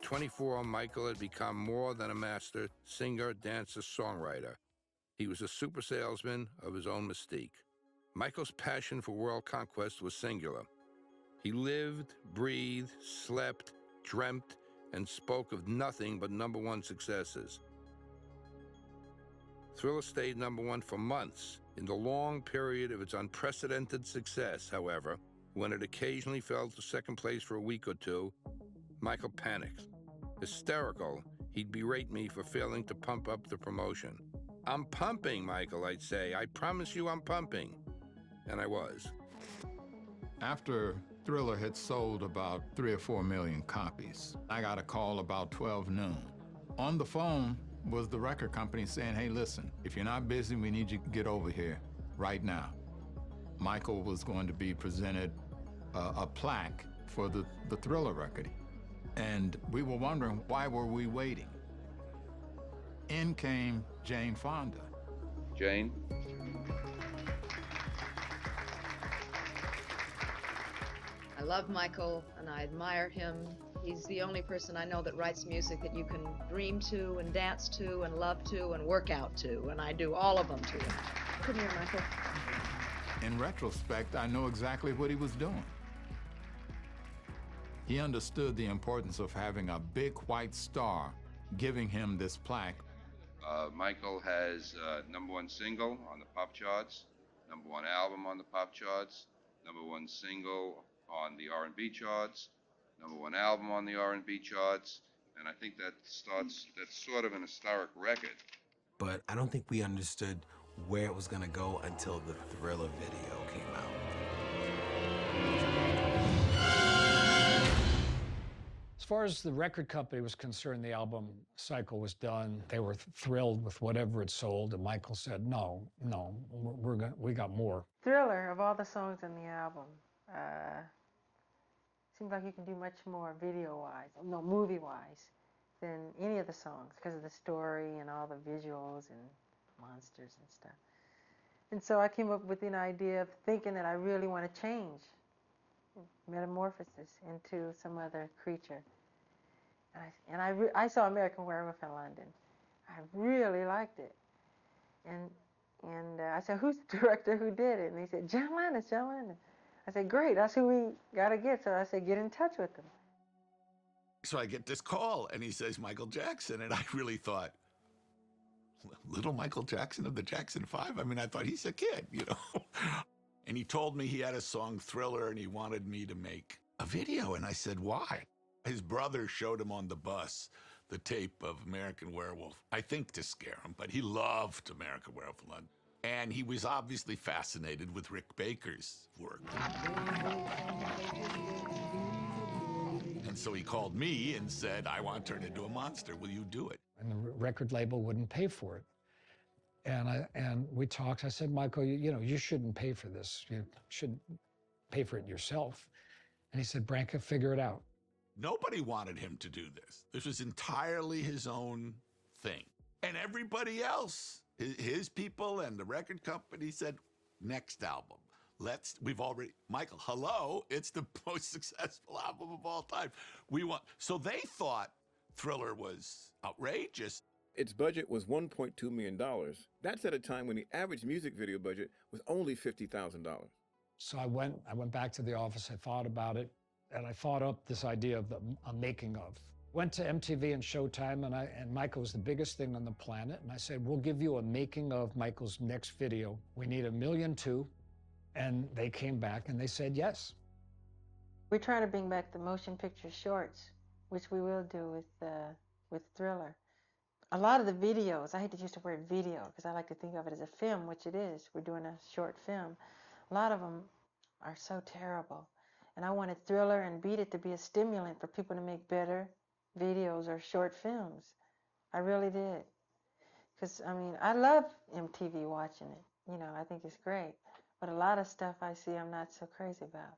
At 24, Michael had become more than a master singer, dancer, songwriter. He was a super salesman of his own mystique. Michael's passion for world conquest was singular. He lived, breathed, slept, dreamt, and spoke of nothing but #1 successes. Thriller stayed #1 for months. In the long period of its unprecedented success, however, when it occasionally fell to second place for a week or two, Michael panicked. Hysterical, he'd berate me for failing to pump up the promotion. "I'm pumping, Michael," I'd say. "I promise you I'm pumping." And I was. After Thriller had sold about 3 or 4 million copies, I got a call about 12 noon. On the phone was the record company saying, "Hey, listen, if you're not busy, we need you to get over here right now." Michael was going to be presented a plaque for the Thriller record. And we were wondering, why were we waiting? In came Jane Fonda. Jane? I love Michael and I admire him. He's the only person I know that writes music that you can dream to and dance to and love to and work out to, and I do all of them to him. Come here, Michael. In retrospect, I know exactly what he was doing. He understood the importance of having a big white star giving him this plaque. Michael has #1 single on the pop charts, #1 album on the pop charts, #1 single on the R&B charts, #1 album on the R&B charts, and I think that's sort of an historic record. But I don't think we understood where it was gonna go until the Thriller video came out. As far as the record company was concerned, the album cycle was done. They were thrilled with whatever it sold, and Michael said, no, we got more. Thriller, of all the songs on the album, seems like you can do much more video-wise, no, movie-wise, than any of the songs because of the story and all the visuals and monsters and stuff. And so I came up with an idea of thinking that I really want to change, metamorphosis into some other creature. And I saw American Werewolf in London. I really liked it. And I said, "Who's the director who did it?" And he said, John Landis. I said, "Great, that's who we got to get." So I said, "Get in touch with him." So I get this call, and he says Michael Jackson, and I really thought, little Michael Jackson of the Jackson 5? I mean, I thought he's a kid, you know? And he told me he had a song, Thriller, and he wanted me to make a video, and I said, why? His brother showed him on the bus the tape of American Werewolf, I think to scare him, but he loved American Werewolf in London. And he was obviously fascinated with Rick Baker's work. And so he called me and said, "I want to turn into a monster. Will you do it?" And the record label wouldn't pay for it. And we talked. I said, "Michael, you shouldn't pay for this. You should pay for it yourself." And he said, "Branca, figure it out." Nobody wanted him to do this. This was entirely his own thing. And everybody else, his people and the record company said, next album. Michael, hello, it's the most successful album of all time. So they thought Thriller was outrageous. Its budget was $1.2 million. That's at a time when the average music video budget was only $50,000. So I went back to the office, I thought about it, and I thought up this idea of a making of. Went to MTV and Showtime, and Michael was the biggest thing on the planet, and I said, "We'll give you a making of Michael's next video. We need $1.2 million." And they came back and they said yes. We're trying to bring back the motion picture shorts, which we will do with Thriller. A lot of the videos, I hate to use the word video because I like to think of it as a film, which it is. We're doing a short film. A lot of them are so terrible. And I wanted Thriller and Beat It to be a stimulant for people to make better videos or short films. I really did. Because, I mean, I love MTV watching it. I think it's great. But a lot of stuff I see I'm not so crazy about.